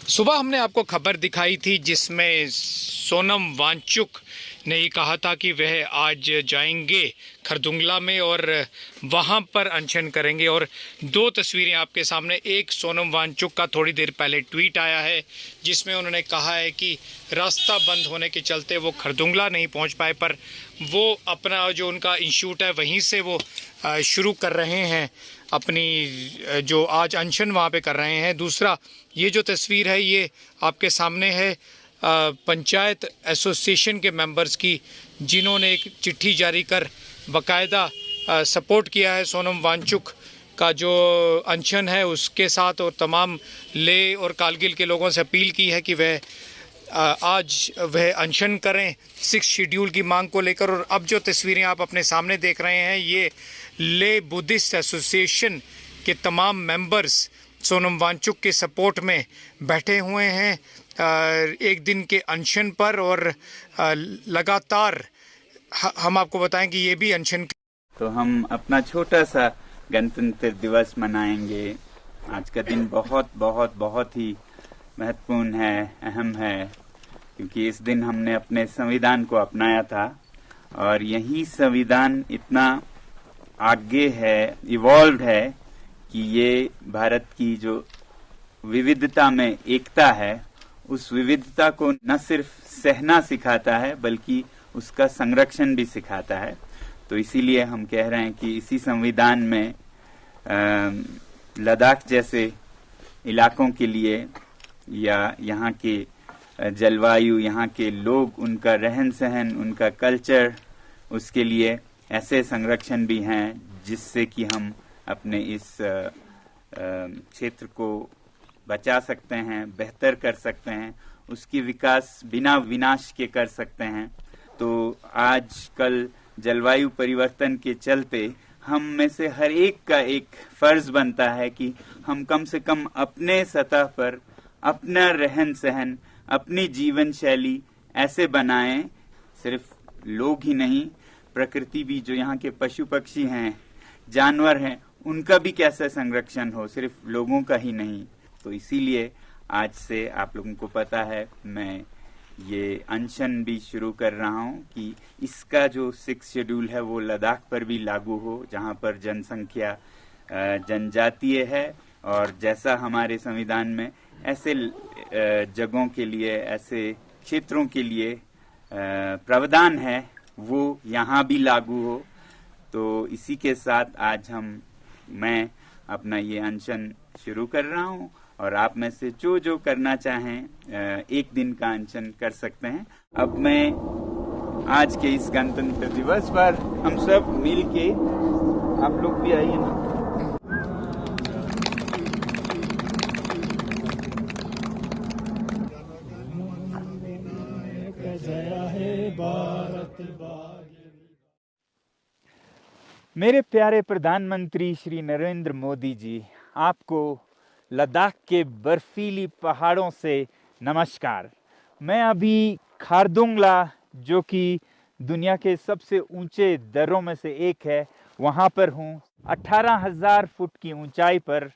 सुबह हमने आपको खबर दिखाई थी जिसमें सोनम वांगचुक ने ये कहा था कि वह आज जाएंगे खरदुंगला में और वहां पर अनशन करेंगे। और दो तस्वीरें आपके सामने, एक सोनम वांगचुक का थोड़ी देर पहले ट्वीट आया है जिसमें उन्होंने कहा है कि रास्ता बंद होने के चलते वो खरदुंगला नहीं पहुंच पाए, पर वो अपना जो उनका इंस्टीट्यूट है वहीं से वो शुरू कर रहे हैं अपनी जो आज अनशन वहाँ पे कर रहे हैं। दूसरा, ये जो तस्वीर है ये आपके सामने है पंचायत एसोसिएशन के मेंबर्स की, जिन्होंने एक चिट्ठी जारी कर बाकायदा सपोर्ट किया है सोनम वांगचुक का जो अनशन है उसके साथ, और तमाम लेह और कारगिल के लोगों से अपील की है कि वह आज वह अनशन करें 6 शेड्यूल की मांग को लेकर। और अब जो तस्वीरें आप अपने सामने देख रहे हैं ये लेह बुद्धिस्ट एसोसिएशन के तमाम मेंबर्स सोनम वांगचुक के सपोर्ट में बैठे हुए हैं एक दिन के अनशन पर। और लगातार हम आपको बताएं कि ये भी अनशन, तो हम अपना छोटा सा गणतंत्र दिवस मनाएंगे। आज का दिन बहुत बहुत बहुत ही महत्वपूर्ण है, अहम है, क्योंकि इस दिन हमने अपने संविधान को अपनाया था और यही संविधान इतना आगे है, इवॉल्व है कि ये भारत की जो विविधता में एकता है उस विविधता को न सिर्फ सहना सिखाता है बल्कि उसका संरक्षण भी सिखाता है। तो इसीलिए हम कह रहे हैं कि इसी संविधान में लद्दाख जैसे इलाकों के लिए या यहाँ के जलवायु, यहाँ के लोग, उनका रहन सहन, उनका कल्चर, उसके लिए ऐसे संरक्षण भी हैं जिससे कि हम अपने इस क्षेत्र को बचा सकते हैं, बेहतर कर सकते हैं, उसकी विकास बिना विनाश के कर सकते हैं। तो आजकल जलवायु परिवर्तन के चलते हम में से हर एक का एक फर्ज बनता है कि हम कम से कम अपने सतह पर अपना रहन सहन, अपनी जीवन शैली ऐसे बनाएं, सिर्फ लोग ही नहीं, प्रकृति भी, जो यहाँ के पशु पक्षी हैं, जानवर हैं, उनका भी कैसे संरक्षण हो, सिर्फ लोगों का ही नहीं। तो इसीलिए आज से आप लोगों को पता है मैं ये अनशन भी शुरू कर रहा हूँ कि इसका जो 6 शेड्यूल है वो लद्दाख पर भी लागू हो, जहाँ पर जनसंख्या जनजातीय है। और जैसा हमारे संविधान में ऐसे जगहों के लिए, ऐसे क्षेत्रों के लिए प्रावधान है, वो यहाँ भी लागू हो। तो इसी के साथ आज मैं अपना ये अनशन शुरू कर रहा हूँ और आप में से जो करना चाहें एक दिन का अनशन कर सकते हैं। अब मैं आज के इस गणतंत्र दिवस पर हम सब मिल के, आप लोग भी आइए ना, मेरे प्यारे प्रधानमंत्री श्री नरेंद्र मोदी जी, आपको लद्दाख के बर्फीली पहाड़ों से नमस्कार। मैं अभी खारदुंगला, जो कि दुनिया के सबसे ऊंचे दर्रों में से एक है, वहाँ पर हूँ। 18,000 फुट की ऊंचाई पर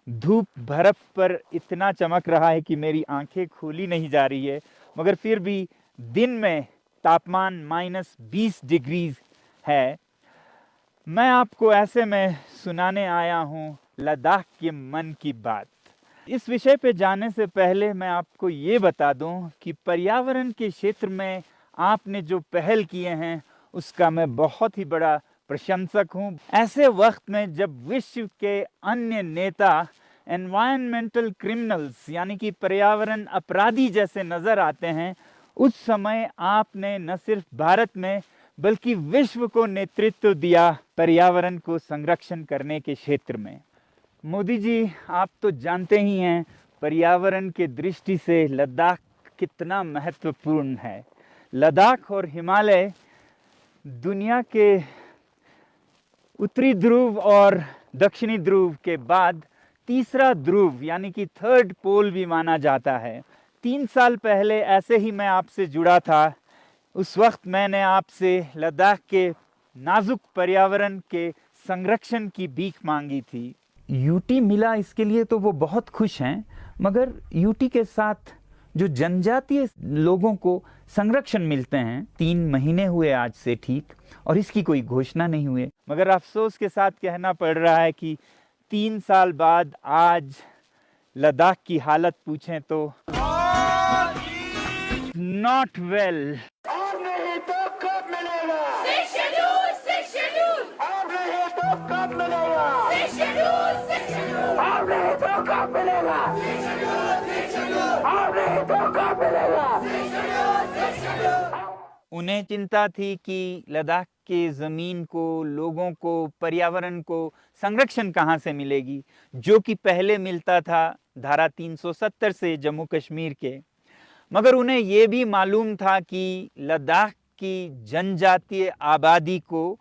धूप बर्फ पर इतना चमक रहा है कि मेरी आंखें खोली नहीं जा रही है, मगर फिर भी दिन में तापमान -20 डिग्री है। मैं आपको ऐसे में सुनाने आया हूँ लद्दाख के मन की बात। इस विषय पे जाने से पहले मैं आपको ये बता दूं कि पर्यावरण के क्षेत्र में आपने जो पहल किए हैं उसका मैं बहुत ही बड़ा प्रशंसक हूँ। ऐसे वक्त में जब विश्व के अन्य नेता एनवायरमेंटल क्रिमिनल्स यानी कि पर्यावरण अपराधी जैसे नज़र आते हैं, उस समय आपने न सिर्फ भारत में बल्कि विश्व को नेतृत्व दिया पर्यावरण को संरक्षण करने के क्षेत्र में। मोदी जी, आप तो जानते ही हैं पर्यावरण के दृष्टि से लद्दाख कितना महत्वपूर्ण है। लद्दाख और हिमालय दुनिया के उत्तरी ध्रुव और दक्षिणी ध्रुव के बाद तीसरा ध्रुव यानी कि 3rd पोल भी माना जाता है। 3 साल पहले ऐसे ही मैं आपसे जुड़ा था। उस वक्त मैंने आपसे लद्दाख के नाजुक पर्यावरण के संरक्षण की भीख मांगी थी। यूटी मिला इसके लिए तो वो बहुत खुश हैं, मगर यूटी के साथ जो जनजातीय लोगों को संरक्षण मिलते हैं 3 महीने हुए आज से ठीक, और इसकी कोई घोषणा नहीं हुई। मगर अफसोस के साथ कहना पड़ रहा है कि 3 साल बाद आज लद्दाख की हालत पूछें तो नॉट वेल। और नहीं तो कब मिलेगा? 6 शेड्यूल, 6 शेड्यूल। और नहीं तो कब मिलेगा? 6 शेड्यूल, 6 शेड्यूल। और नहीं तो कब मिलेगा? 6 शेड्यूल, 6 शेड्यूल। और नहीं तो कब मिलेगा? 6 शेड्यूल, 6 शेड्यूल। उन्हें चिंता थी कि लद्दाख के ज़मीन को, लोगों को, पर्यावरण को संरक्षण कहाँ से मिलेगी, जो कि पहले मिलता था धारा 370 से जम्मू कश्मीर के। मगर उन्हें ये भी मालूम था कि लद्दाख की जनजातीय आबादी को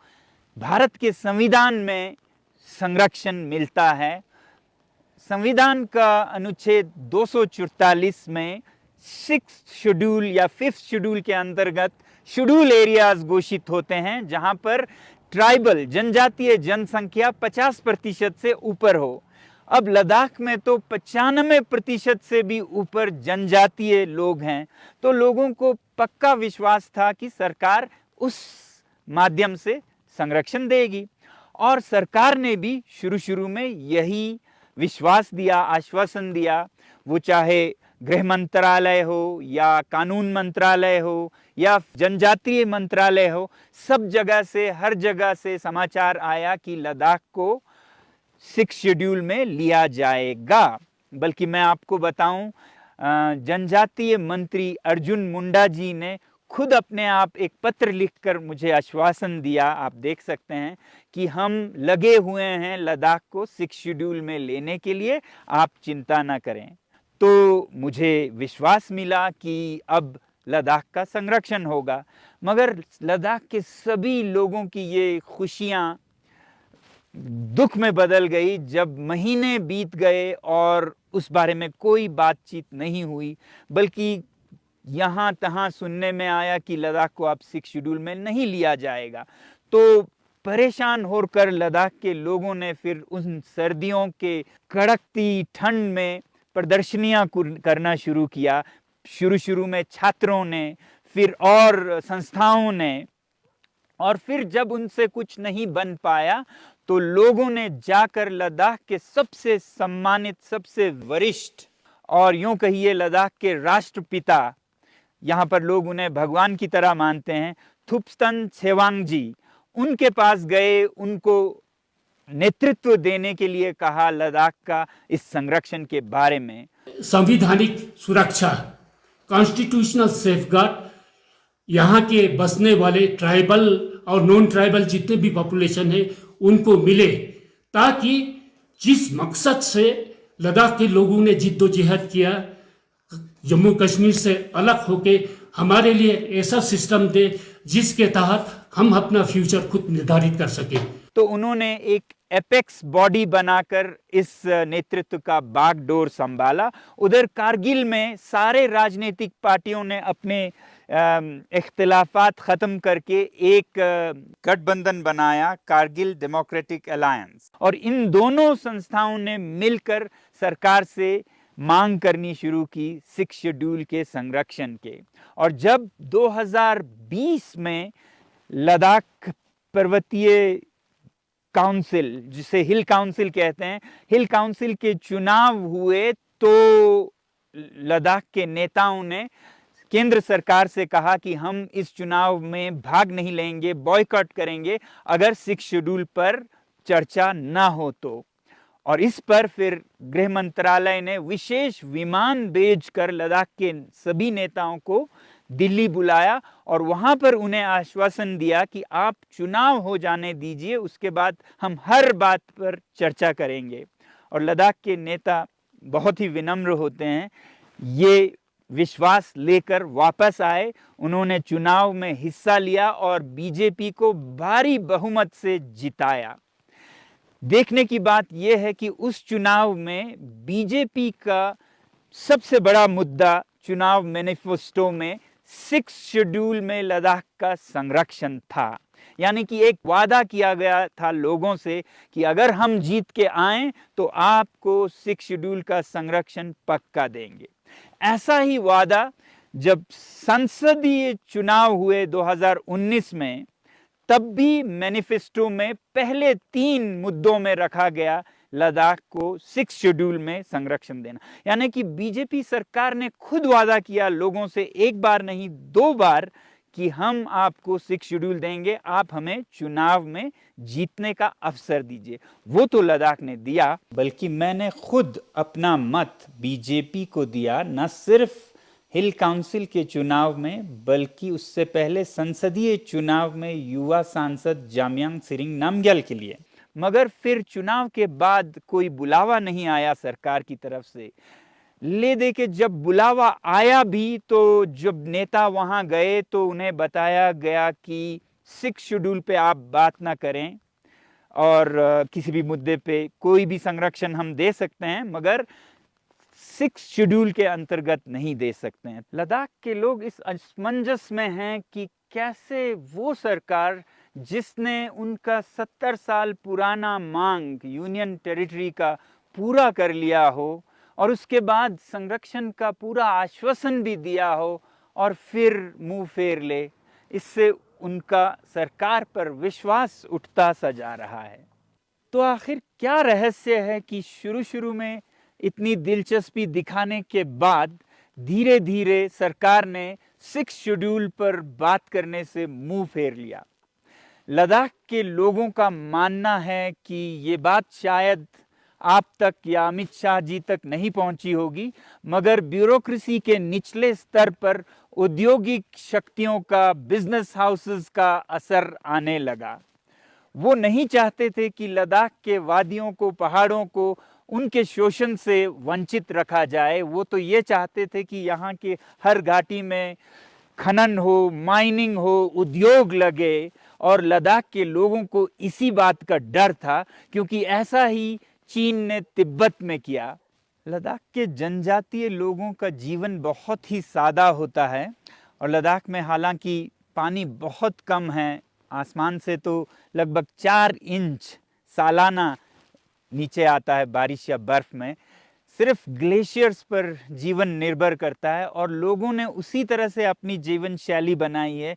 भारत के संविधान में संरक्षण मिलता है। संविधान का अनुच्छेद 244 में 6th शेड्यूल या 5th शेड्यूल के अंतर्गत शेड्यूल एरियाज घोषित होते हैं, जहां पर ट्राइबल जनजातीय जनसंख्या 50% से ऊपर हो। अब लद्दाख में तो 95% से भी ऊपर जनजातीय लोग हैं, तो लोगों को पक्का विश्वास था कि सरकार उस माध्यम से संरक्षण देगी, और सरकार ने भी शुरू में यही विश्वास दिया, आश्वासन दिया। वो चाहे गृह मंत्रालय हो या कानून मंत्रालय हो या जनजातीय मंत्रालय हो, सब जगह से, हर जगह से समाचार आया कि लद्दाख को 6 शेड्यूल में लिया जाएगा। बल्कि मैं आपको बताऊं, जनजातीय मंत्री अर्जुन मुंडा जी ने खुद अपने आप एक पत्र लिखकर मुझे आश्वासन दिया, आप देख सकते हैं, कि हम लगे हुए हैं लद्दाख को 6 शेड्यूल में लेने के लिए, आप चिंता ना करें। तो मुझे विश्वास मिला कि अब लद्दाख का संरक्षण होगा। मगर लद्दाख के सभी लोगों की ये खुशियां दुख में बदल गई जब महीने बीत गए और उस बारे में कोई बातचीत नहीं हुई, बल्कि यहाँ तहाँ सुनने में आया कि लद्दाख को अब 6 शेड्यूल में नहीं लिया जाएगा। तो परेशान होकर लद्दाख के लोगों ने फिर उन सर्दियों के कड़कती ठंड में प्रदर्शनियां करना शुरू किया। शुरू में छात्रों ने, फिर और संस्थाओं ने, और फिर जब उनसे कुछ नहीं बन पाया तो लोगों ने जाकर लद्दाख के सबसे सम्मानित, सबसे वरिष्ठ और यूं कहिए लद्दाख के राष्ट्रपिता, यहाँ पर लोग उन्हें भगवान की तरह मानते हैं, थुप्स्टन छेवांगजी, उनके पास गए, उनको नेतृत्व देने के लिए कहा लद्दाख का इस संरक्षण के बारे में। संवैधानिक सुरक्षा, कॉन्स्टिट्यूशनल सेफगार्ड यहाँ के बसने वाले ट्राइबल और नॉन ट्राइबल जितने भी पॉपुलेशन है उनको मिले, ताकि जिस मकसद से लद्दाख के लोगों ने जिद्दोजहद किया, जम्मू कश्मीर से अलग होके हमारे लिए ऐसा सिस्टम दे जिसके तहत हम अपना फ्यूचर खुद निर्धारित कर सके। तो उन्होंने एक एपेक्स बॉडी बनाकर इस नेतृत्व का बागडोर संभाला। उधर कारगिल में सारे राजनीतिक पार्टियों ने अपने इख्तिलाफात खत्म करके एक गठबंधन बनाया, कारगिल डेमोक्रेटिक अलायंस, और इन दोनों संस्थाओं ने मिलकर सरकार से मांग करनी शुरू की 6 शेड्यूल के संरक्षण के। और जब 2020 में लद्दाख पर्वतीय काउंसिल, जिसे हिल काउंसिल कहते हैं, हिल काउंसिल के चुनाव हुए तो लद्दाख के नेताओं ने केंद्र सरकार से कहा कि हम इस चुनाव में भाग नहीं लेंगे, बॉयकॉट करेंगे अगर 6 शेड्यूल पर चर्चा ना हो तो। और इस पर फिर गृह मंत्रालय ने विशेष विमान भेजकर लद्दाख के सभी नेताओं को दिल्ली बुलाया और वहां पर उन्हें आश्वासन दिया कि आप चुनाव हो जाने दीजिए, उसके बाद हम हर बात पर चर्चा करेंगे। और लद्दाख के नेता बहुत ही विनम्र होते हैं, ये विश्वास लेकर वापस आए, उन्होंने चुनाव में हिस्सा लिया और बीजेपी को भारी बहुमत से जिताया। देखने की बात यह है कि उस चुनाव में बीजेपी का सबसे बड़ा मुद्दा चुनाव मैनिफेस्टो में 6 शेड्यूल में लद्दाख का संरक्षण था। यानी कि एक वादा किया गया था लोगों से कि अगर हम जीत के आएं तो आपको 6 शेड्यूल का संरक्षण पक्का देंगे। ऐसा ही वादा जब संसदीय चुनाव हुए 2019 में, तब भी मैनिफेस्टो में पहले 3 मुद्दों में रखा गया लद्दाख को 6 शेड्यूल में संरक्षण देना। यानी कि बीजेपी सरकार ने खुद वादा किया लोगों से, एक बार नहीं 2 बार, कि हम आपको 6 शेड्यूल देंगे, आप हमें चुनाव में जीतने का अवसर दीजिए। वो तो लद्दाख ने दिया, बल्कि मैंने खुद अपना मत बीजेपी को दिया, न सिर्फ हिल काउंसिल के चुनाव में बल्कि उससे पहले संसदीय चुनाव में युवा सांसद जामयांग सिरिंग नामग्याल के लिए। मगर फिर चुनाव के बाद कोई बुलावा नहीं आया सरकार की तरफ से। ले दे के जब बुलावा आया भी तो जब नेता वहां गए तो उन्हें बताया गया कि 6 शेड्यूल पे आप बात ना करें और किसी भी मुद्दे पे कोई भी संरक्षण हम दे सकते हैं मगर 6 शेड्यूल के अंतर्गत नहीं दे सकते हैं। लद्दाख के लोग इस असमंजस में हैं कि कैसे वो सरकार जिसने उनका 70 साल पुराना मांग यूनियन टेरिटरी का पूरा कर लिया हो और उसके बाद संरक्षण का पूरा आश्वासन भी दिया हो और फिर मुंह फेर ले। इससे उनका सरकार पर विश्वास उठता सा जा रहा है। तो आखिर क्या रहस्य है कि शुरू में इतनी दिलचस्पी दिखाने के बाद धीरे धीरे सरकार ने 6 शेड्यूल पर बात करने से मुंह फेर लिया। लद्दाख के लोगों का मानना है कि ये बात शायद आप तक या अमित शाह जी तक नहीं पहुंची होगी, मगर ब्यूरोक्रेसी के निचले स्तर पर औद्योगिक शक्तियों का, बिजनेस हाउसेस का असर आने लगा। वो नहीं चाहते थे कि लद्दाख के वादियों को, पहाड़ों को उनके शोषण से वंचित रखा जाए। वो तो ये चाहते थे कि यहाँ के हर घाटी में खनन हो, माइनिंग हो, उद्योग लगे और लद्दाख के लोगों को इसी बात का डर था क्योंकि ऐसा ही चीन ने तिब्बत में किया। लद्दाख के जनजातीय लोगों का जीवन बहुत ही सादा होता है और लद्दाख में हालांकि पानी बहुत कम है, आसमान से तो लगभग 4 इंच सालाना नीचे आता है बारिश या बर्फ में। सिर्फ ग्लेशियर्स पर जीवन निर्भर करता है और लोगों ने उसी तरह से अपनी जीवन शैली बनाई है।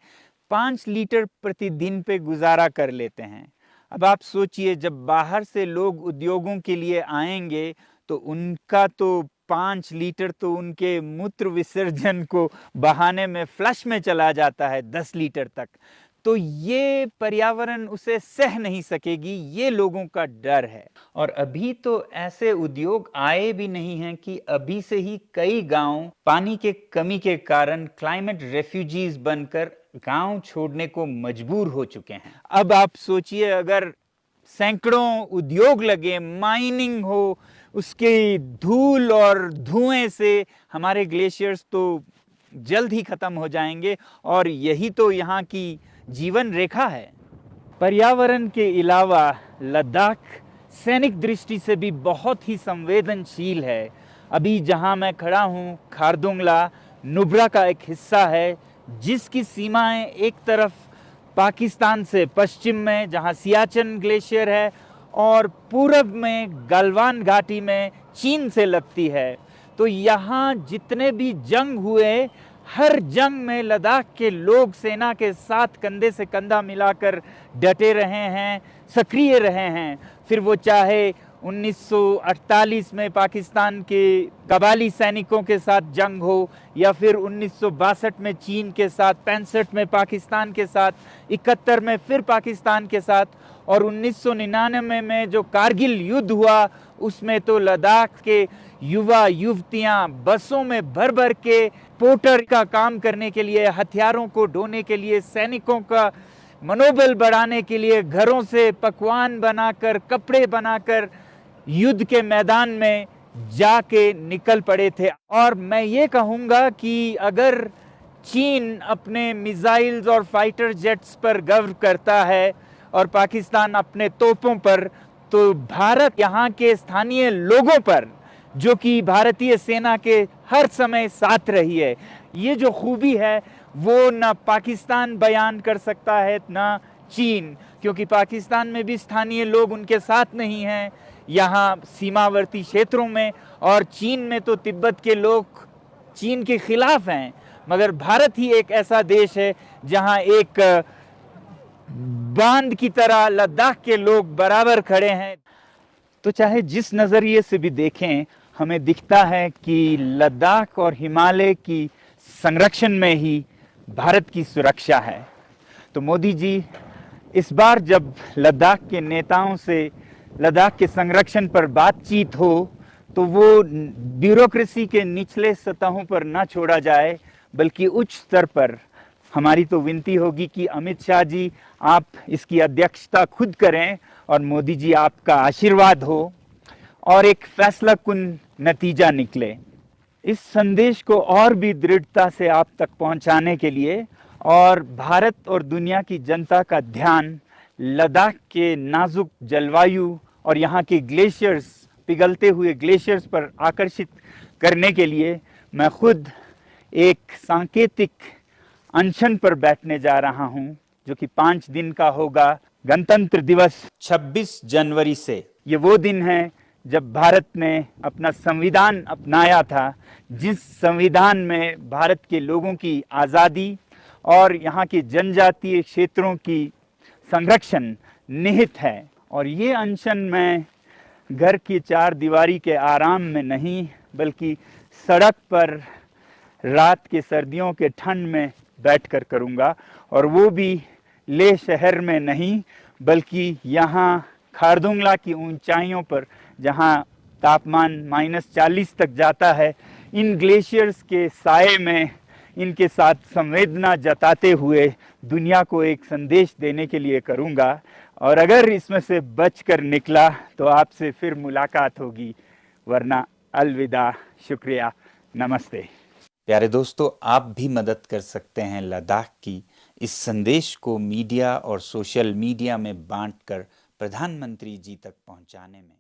5 लीटर प्रतिदिन पे गुजारा कर लेते हैं। अब आप सोचिए, जब बाहर से लोग उद्योगों के लिए आएंगे तो उनका तो 5 लीटर तो उनके मूत्र विसर्जन को बहाने में फ्लश में चला जाता है 10 लीटर तक। तो ये पर्यावरण उसे सह नहीं सकेगी, ये लोगों का डर है। और अभी तो ऐसे उद्योग आए भी नहीं हैं कि अभी से ही कई गांव पानी के कमी के कारण क्लाइमेट रेफ्यूजीज बनकर गांव छोड़ने को मजबूर हो चुके हैं। अब आप सोचिए, अगर सैकड़ों उद्योग लगे, माइनिंग हो, उसके धूल और धुएं से हमारे ग्लेशियर्स तो जल्द ही खत्म हो जाएंगे और यही तो यहाँ की जीवन रेखा है। पर्यावरण के अलावा लद्दाख सैनिक दृष्टि से भी बहुत ही संवेदनशील है। अभी जहाँ मैं खड़ा हूँ, खारदुंगला नुब्रा का एक हिस्सा है जिसकी सीमाएं एक तरफ पाकिस्तान से पश्चिम में जहाँ सियाचिन ग्लेशियर है और पूरब में गलवान घाटी में चीन से लगती है। तो यहाँ जितने भी जंग हुए, हर जंग में लद्दाख के लोग सेना के साथ कंधे से कंधा मिलाकर डटे रहे हैं, सक्रिय रहे हैं। फिर वो चाहे 1948 में पाकिस्तान के कबाली सैनिकों के साथ जंग हो या फिर 1962 में चीन के साथ, 65 में पाकिस्तान के साथ, 71 में फिर पाकिस्तान के साथ और 1999 में जो कारगिल युद्ध हुआ उसमें तो लद्दाख के युवा युवतियां बसों में भर भर के पोर्टर का काम करने के लिए, हथियारों को ढोने के लिए, सैनिकों का मनोबल बढ़ाने के लिए घरों से पकवान बनाकर, कपड़े बनाकर युद्ध के मैदान में जाके निकल पड़े थे। और मैं ये कहूँगा कि अगर चीन अपने मिसाइल्स और फाइटर जेट्स पर गर्व करता है और पाकिस्तान अपने तोपों पर, तो भारत यहाँ के स्थानीय लोगों पर, जो कि भारतीय सेना के हर समय साथ रही है, ये जो खूबी है वो ना पाकिस्तान बयान कर सकता है, ना चीन, क्योंकि पाकिस्तान में भी स्थानीय लोग उनके साथ नहीं हैं, यहाँ सीमावर्ती क्षेत्रों में, और चीन में तो तिब्बत के लोग चीन के खिलाफ हैं। मगर भारत ही एक ऐसा देश है जहाँ एक बांध की तरह लद्दाख के लोग बराबर खड़े हैं। तो चाहे जिस नज़रिए से भी देखें, हमें दिखता है कि लद्दाख और हिमालय की संरक्षण में ही भारत की सुरक्षा है। तो मोदी जी, इस बार जब लद्दाख के नेताओं से लद्दाख के संरक्षण पर बातचीत हो तो वो ब्यूरोक्रेसी के निचले सतहों पर ना छोड़ा जाए, बल्कि उच्च स्तर पर। हमारी तो विनती होगी कि अमित शाह जी आप इसकी अध्यक्षता खुद करें और मोदी जी आपका आशीर्वाद हो और एक फैसला कुन नतीजा निकले। इस संदेश को और भी दृढ़ता से आप तक पहुंचाने के लिए और भारत और दुनिया की जनता का ध्यान लद्दाख के नाजुक जलवायु और यहाँ के ग्लेशियर्स, पिघलते हुए ग्लेशियर्स पर आकर्षित करने के लिए मैं खुद एक सांकेतिक अनशन पर बैठने जा रहा हूँ, जो कि 5 दिन का होगा। गणतंत्र दिवस 26 जनवरी से। ये वो दिन है जब भारत ने अपना संविधान अपनाया था, जिस संविधान में भारत के लोगों की आज़ादी और यहाँ के जनजातीय क्षेत्रों की संरक्षण निहित है। और ये अनशन मैं घर की 4 दीवारी के आराम में नहीं, बल्कि सड़क पर रात के सर्दियों के ठंड में बैठकर करूँगा, और वो भी लेह शहर में नहीं, बल्कि यहाँ खारदुंगला की ऊंचाइयों पर, जहाँ तापमान -40 तक जाता है। इन ग्लेशियर्स के साए में इनके साथ संवेदना जताते हुए दुनिया को एक संदेश देने के लिए करूँगा। और अगर इसमें से बचकर निकला तो आपसे फिर मुलाकात होगी, वरना अलविदा, शुक्रिया, नमस्ते। प्यारे दोस्तों, आप भी मदद कर सकते हैं लद्दाख की इस संदेश को मीडिया और सोशल मीडिया में बांटकर प्रधानमंत्री जी तक पहुंचाने में।